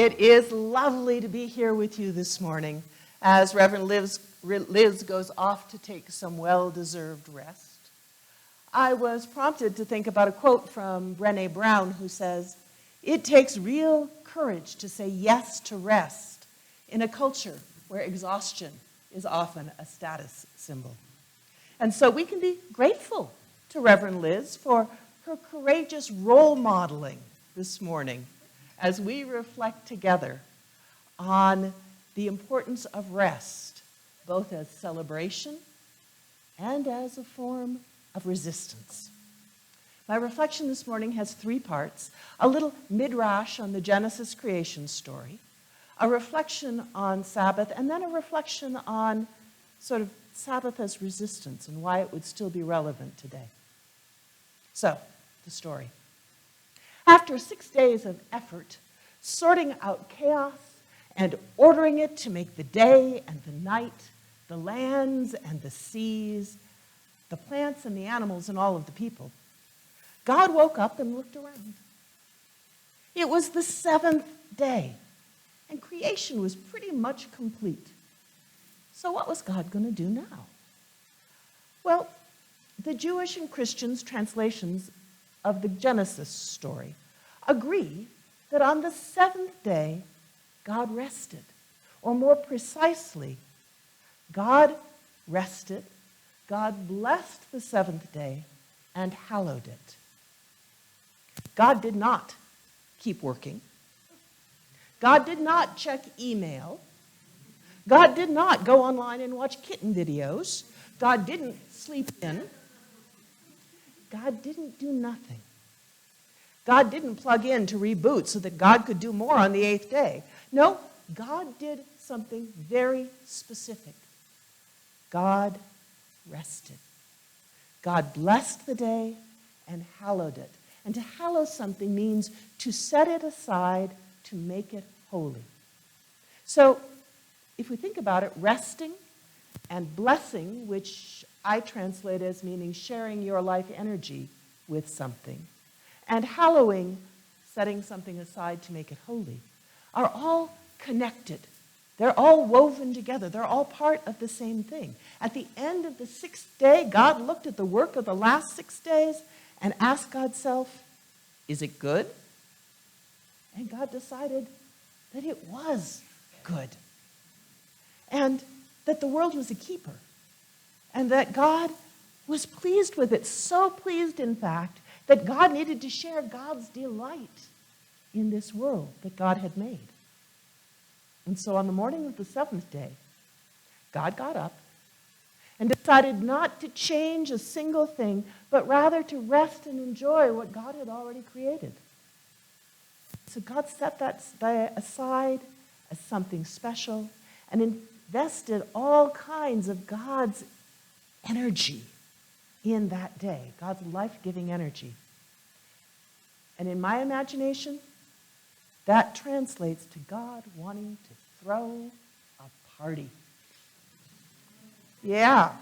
it is lovely to be here with you this morning as Reverend Liz goes off to take some well-deserved rest. I was prompted to think about a quote from Brené Brown who says, "It takes real courage to say yes to rest in a culture where exhaustion is often a status symbol." And so we can be grateful to Reverend Liz for her courageous role modeling this morning as we reflect together on the importance of rest, both as celebration and as a form of resistance. My reflection this morning has three parts: a little midrash on the Genesis creation story, a reflection on Sabbath, and then a reflection on sort of Sabbath as resistance and why it would still be relevant today. So, the story. After 6 days of effort, sorting out chaos and ordering it to make the day and the night, the lands and the seas, the plants and the animals and all of the people, God woke up and looked around. It was the seventh day, and creation was pretty much complete. So what was God going to do now? Well, the Jewish and Christians' translations of the Genesis story agree that on the seventh day, God rested. Or more precisely, God rested, God blessed the seventh day and hallowed it. God did not keep working. God did not check email. God did not go online and watch kitten videos. God didn't sleep in. God didn't do nothing. God didn't plug in to reboot so that God could do more on the eighth day. No, God did something very specific. God rested. God blessed the day and hallowed it. And to hallow something means to set it aside, to make it holy. So, if we think about it, resting and blessing, which I translate as meaning sharing your life energy with something, and hallowing, setting something aside to make it holy, are all connected. They're all woven together. They're all part of the same thing. At the end of the sixth day, God looked at the work of the last 6 days and asked God's self, "Is it good?" And God decided that it was good. And that the world was a keeper. And that God was pleased with it. So pleased, in fact, that God needed to share God's delight in this world that God had made. And so on the morning of the seventh day, God got up and decided not to change a single thing, but rather to rest and enjoy what God had already created. So God set that aside as something special and invested all kinds of God's energy in that day, God's life-giving energy. And in my imagination, that translates to God wanting to throw a party. Yeah,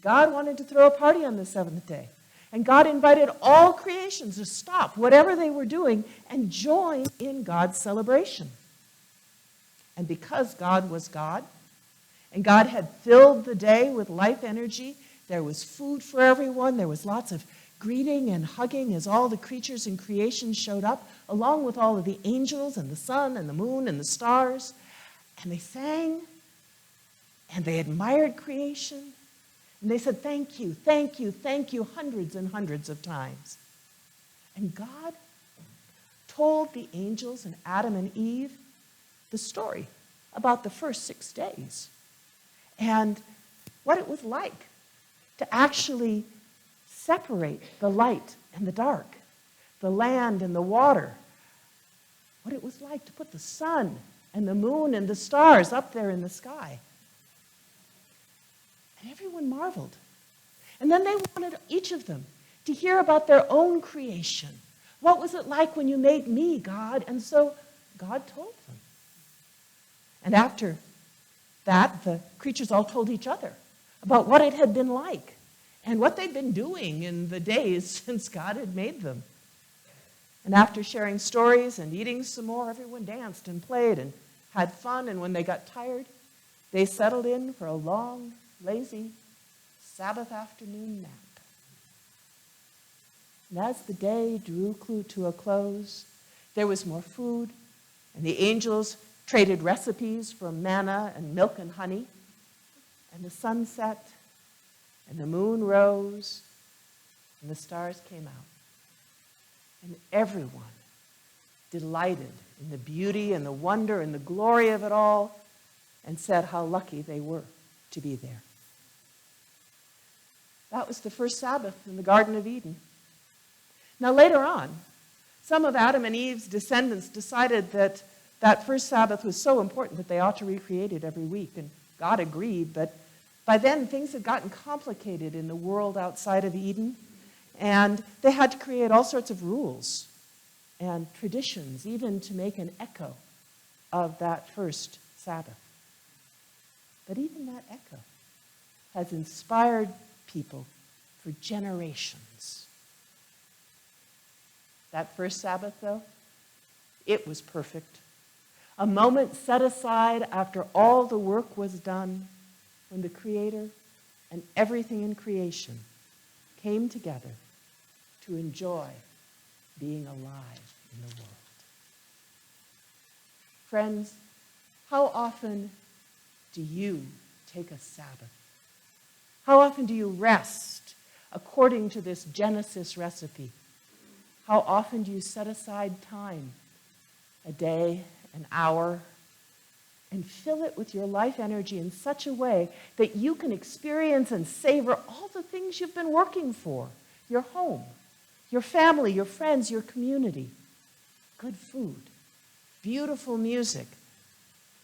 God wanted to throw a party on the seventh day. And God invited all creations to stop whatever they were doing and join in God's celebration. And because God was God, and God had filled the day with life energy, there was food for everyone, there was lots of greeting and hugging as all the creatures in creation showed up, along with all of the angels and the sun and the moon and the stars. And they sang, and they admired creation, and they said, "Thank you, thank you, thank you," hundreds and hundreds of times. And God told the angels and Adam and Eve the story about the first 6 days and what it was like to actually separate the light and the dark, the land and the water, what it was like to put the sun and the moon and the stars up there in the sky. And everyone marveled. And then they wanted each of them to hear about their own creation. What was it like when you made me, God? And so God told them. And after that, the creatures all told each other about what it had been like and what they'd been doing in the days since God had made them. And after sharing stories and eating some more, everyone danced and played and had fun. And when they got tired, they settled in for a long, lazy Sabbath afternoon nap. And as the day drew to a close, there was more food, and the angels traded recipes for manna and milk and honey, and the sun set, and the moon rose, and the stars came out. And everyone delighted in the beauty and the wonder and the glory of it all, and said how lucky they were to be there. That was the first Sabbath in the Garden of Eden. Now later on, some of Adam and Eve's descendants decided that that first Sabbath was so important that they ought to recreate it every week, and God agreed, but by then things had gotten complicated in the world outside of Eden, and they had to create all sorts of rules and traditions, even to make an echo of that first Sabbath. But even that echo has inspired people for generations. That first Sabbath, though, it was perfect. A moment set aside after all the work was done, when the Creator and everything in creation came together to enjoy being alive in the world. Friends, how often do you take a Sabbath? How often do you rest according to this Genesis recipe? How often do you set aside time, a day, an hour, and fill it with your life energy in such a way that you can experience and savor all the things you've been working for? Your home, your family, your friends, your community, good food, beautiful music,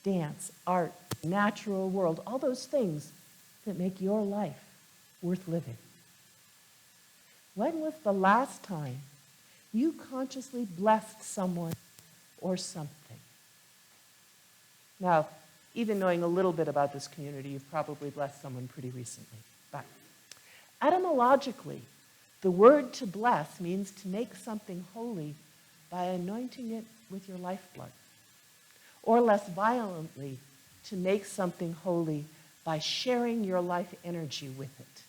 dance, art, natural world, all those things that make your life worth living. When was the last time you consciously blessed someone or something? Now, even knowing a little bit about this community, you've probably blessed someone pretty recently. But etymologically, the word to bless means to make something holy by anointing it with your lifeblood. Or less violently, to make something holy by sharing your life energy with it.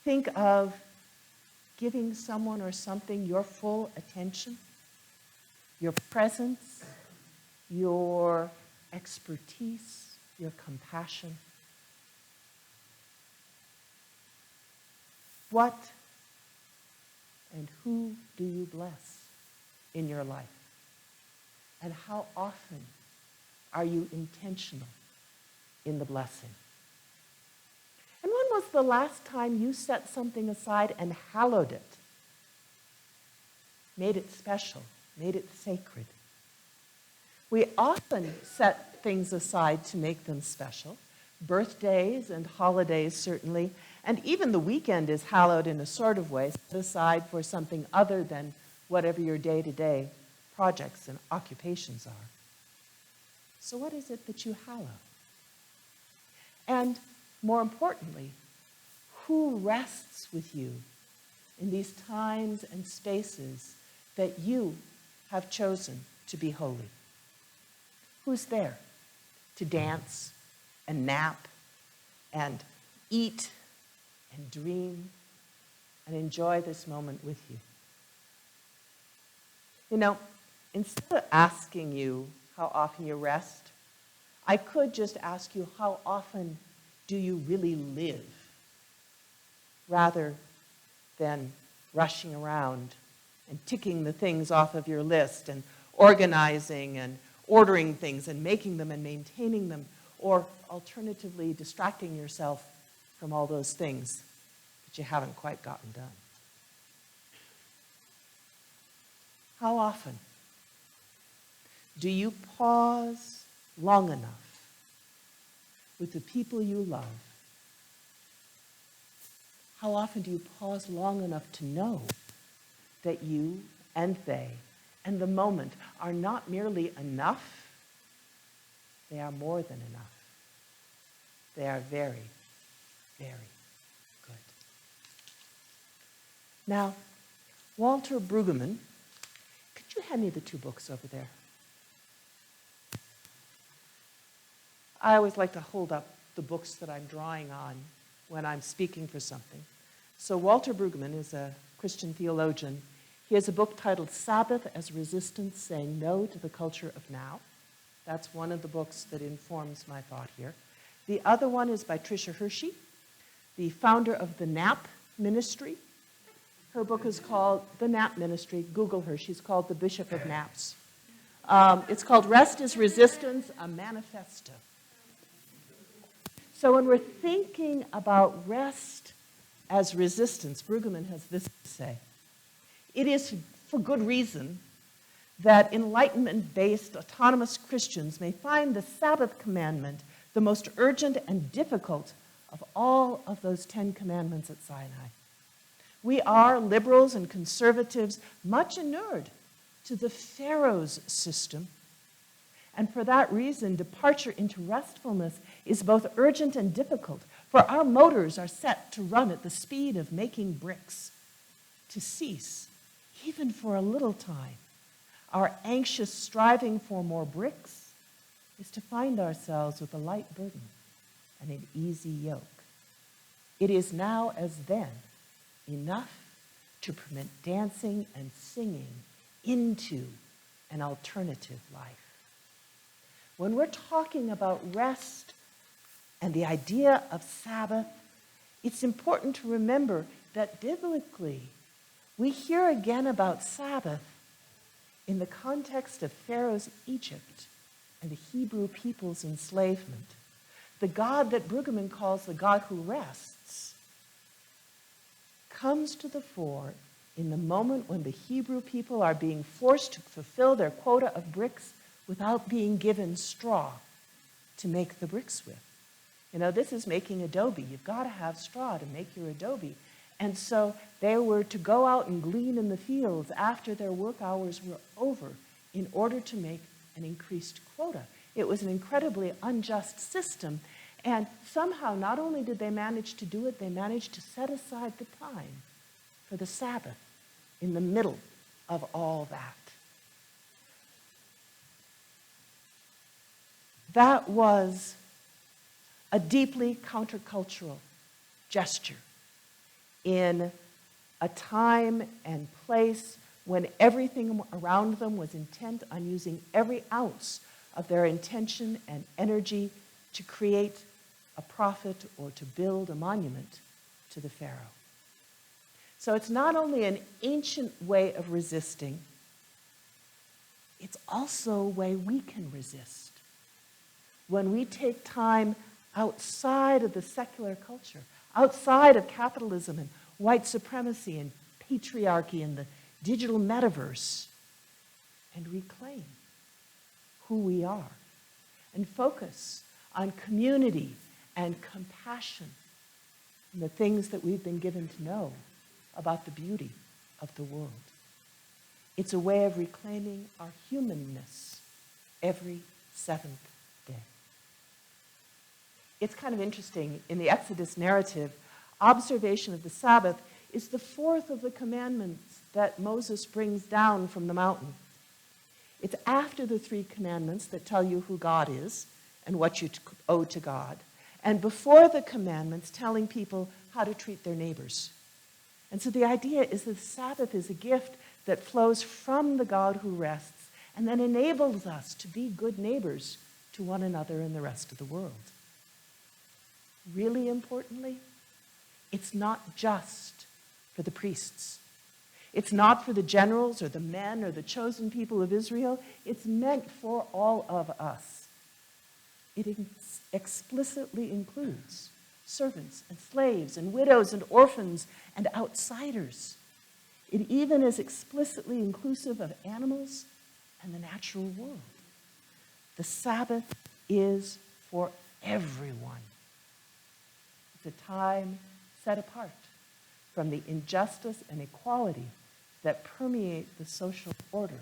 Think of giving someone or something your full attention, your presence, your expertise, your compassion. What and who do you bless in your life? And how often are you intentional in the blessing? And when was the last time you set something aside and hallowed it? Made it special, made it sacred. We often set things aside to make them special. Birthdays and holidays, certainly. And even the weekend is hallowed in a sort of way, set aside for something other than whatever your day-to-day projects and occupations are. So what is it that you hallow? And more importantly, who rests with you in these times and spaces that you have chosen to be holy? Who's there to dance and nap and eat and dream and enjoy this moment with you? You know, instead of asking you how often you rest, I could just ask you, how often do you really live? Rather than rushing around and ticking the things off of your list and organizing and ordering things and making them and maintaining them, or alternatively distracting yourself from all those things that you haven't quite gotten done. How often do you pause long enough with the people you love? How often do you pause long enough to know that you and they and the moment are not merely enough, they are more than enough. They are very, very good. Now, Walter Brueggemann Would you hand me the 2 books over there? I always like to hold up the books that I'm drawing on when I'm speaking for something. So Walter Brueggemann is a Christian theologian. He has a book titled Sabbath as Resistance, Saying No to the Culture of Now. That's one of the books that informs my thought here. The other one is by Tricia Hershey, the founder of the NAP Ministry. Her book is called The NAP Ministry. Google her. She's called the Bishop of Naps. It's called Rest is Resistance, a Manifesto. So when we're thinking about rest as resistance, Brueggemann has this to say. It is for good reason that Enlightenment-based autonomous Christians may find the Sabbath commandment the most urgent and difficult of all of those 10 commandments at Sinai. We are, liberals and conservatives, much inured to the Pharaoh's system, and for that reason, departure into restfulness is both urgent and difficult, for our motors are set to run at the speed of making bricks. To cease, even for a little time, our anxious striving for more bricks is to find ourselves with a light burden and an easy yoke. It is now as then enough to permit dancing and singing into an alternative life. When we're talking about rest and the idea of Sabbath, it's important to remember that biblically, we hear again about Sabbath in the context of Pharaoh's Egypt and the Hebrew people's enslavement. The God that Brueggemann calls the God who rests comes to the fore in the moment when the Hebrew people are being forced to fulfill their quota of bricks without being given straw to make the bricks with. You know, this is making adobe. You've got to have straw to make your adobe. And so they were to go out and glean in the fields after their work hours were over in order to make an increased quota. It was an incredibly unjust system. And somehow, not only did they manage to do it, they managed to set aside the time for the Sabbath in the middle of all that. That was a deeply countercultural gesture in a time and place when everything around them was intent on using every ounce of their intention and energy to create a prophet or to build a monument to the Pharaoh. So it's not only an ancient way of resisting, it's also a way we can resist. When we take time outside of the secular culture, outside of capitalism and white supremacy and patriarchy and the digital metaverse, and reclaim who we are and focus on community and compassion and the things that we've been given to know about the beauty of the world. It's a way of reclaiming our humanness every seventh day. It's kind of interesting, in the Exodus narrative, observation of the Sabbath is the fourth of the commandments that Moses brings down from the mountain. It's after the 3 commandments that tell you who God is and what you owe to God, and before the commandments telling people how to treat their neighbors. And so the idea is that the Sabbath is a gift that flows from the God who rests and then enables us to be good neighbors to one another and the rest of the world. Really importantly, it's not just for the priests. It's not for the generals or the men or the chosen people of Israel. It's meant for all of us. It explicitly includes servants and slaves and widows and orphans and outsiders. It even is explicitly inclusive of animals and the natural world. The Sabbath is for everyone. It's a time set apart from the injustice and equality that permeate the social order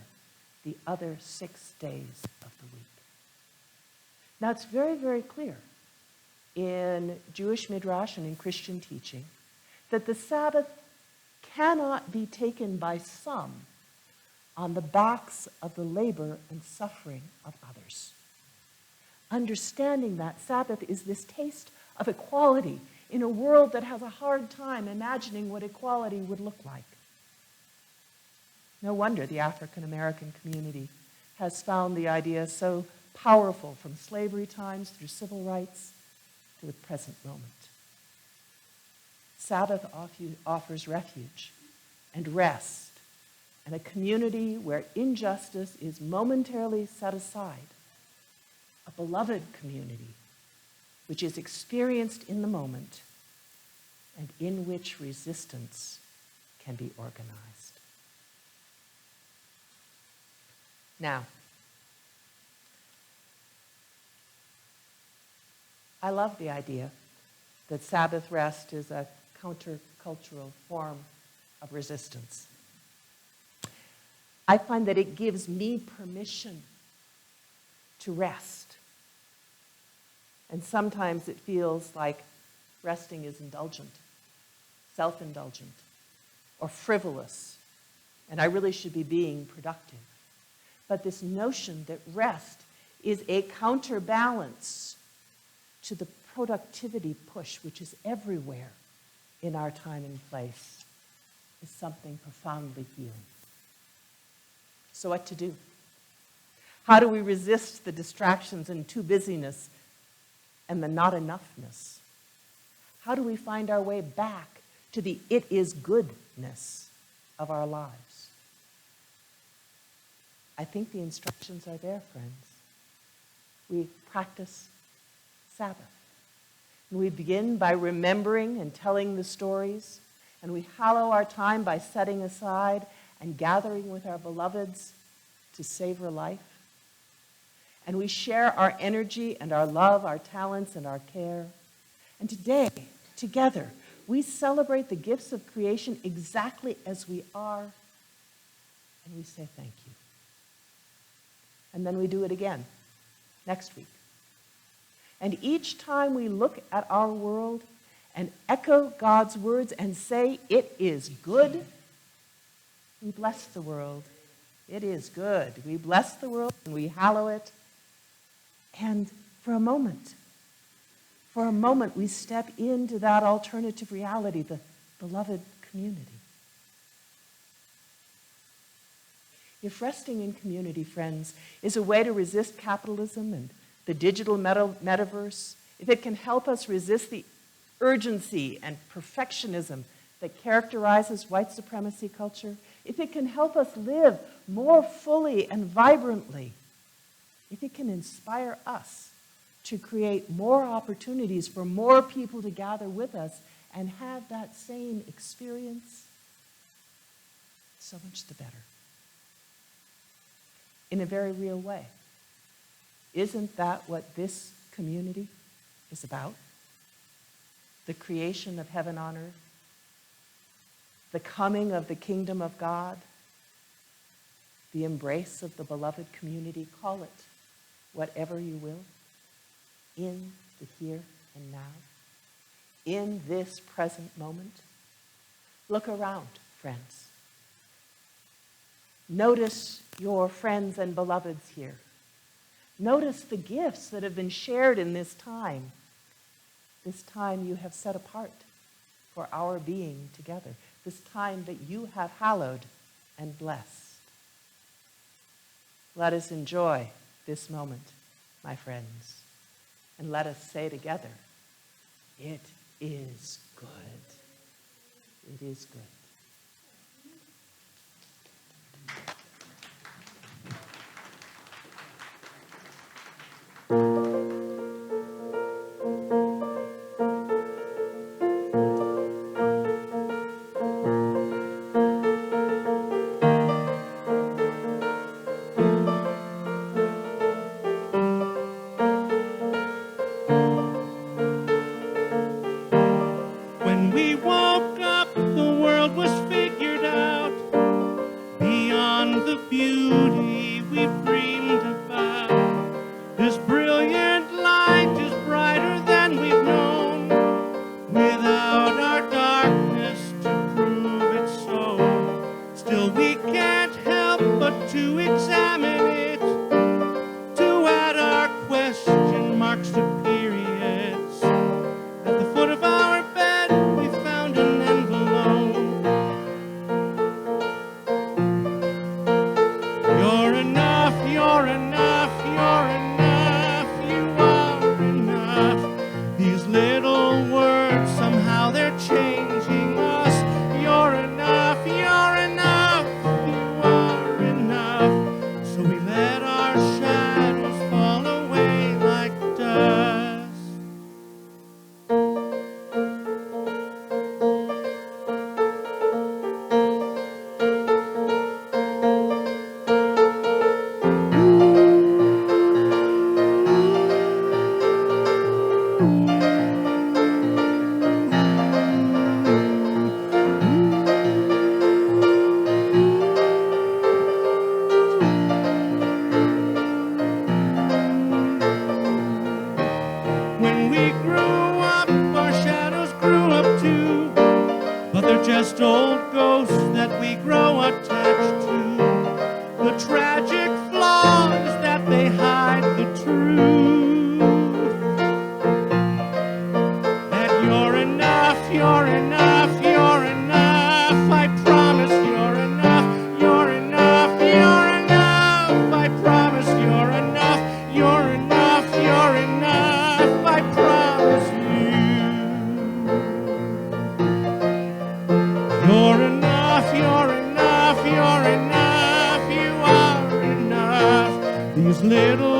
the other 6 days of the week. Now, it's very, very clear in Jewish midrash and in Christian teaching that the Sabbath cannot be taken by some on the backs of the labor and suffering of others. Understanding that Sabbath is this taste of equality in a world that has a hard time imagining what equality would look like. No wonder the African American community has found the idea so powerful from slavery times through civil rights to the present moment. Sabbath offers refuge and rest and a community where injustice is momentarily set aside, a beloved community which is experienced in the moment and in which resistance can be organized. Now, I love the idea that Sabbath rest is a countercultural form of resistance. I find that it gives me permission to rest. And sometimes it feels like resting is indulgent, self-indulgent, or frivolous, and I really should be being productive. But this notion that rest is a counterbalance to the productivity push, which is everywhere in our time and place, is something profoundly healing. So what to do? How do we resist the distractions and too busyness and the not enoughness? How do we find our way back to the it is goodness of our lives? I think the instructions are there, friends. We practice Sabbath. And we begin by remembering and telling the stories, and we hallow our time by setting aside and gathering with our beloveds to savor life. And we share our energy and our love, our talents and our care. And today, together, we celebrate the gifts of creation exactly as we are, and we say thank you. And then we do it again next week. And each time we look at our world and echo God's words and say, it is good, we bless the world. It is good. We bless the world and we hallow it. And for a moment, we step into that alternative reality, the beloved community. If resting in community, friends, is a way to resist capitalism and the digital metaverse, if it can help us resist the urgency and perfectionism that characterizes white supremacy culture, if it can help us live more fully and vibrantly, if it can inspire us to create more opportunities for more people to gather with us and have that same experience, so much the better. In a very real way. Isn't that what this community is about? The creation of heaven on earth? The coming of the kingdom of God? The embrace of the beloved community? Call it whatever you will. In the here and now. In this present moment. Look around, friends. Notice your friends and beloveds here. Notice the gifts that have been shared in this time you have set apart for our being together, this time that you have hallowed and blessed. Let us enjoy this moment, my friends, and let us say together, it is good. It is good. When we woke up, the world was figured out. Beyond just old ghosts that we grow attached to, the tragic flaws that they hide the truth. That you're enough, you're enough, you're enough. I promise you're enough, you're enough, you're enough. I promise you're enough, you're enough, you're enough. I promise you. You're enough, you're enough, you're enough. You are enough. These little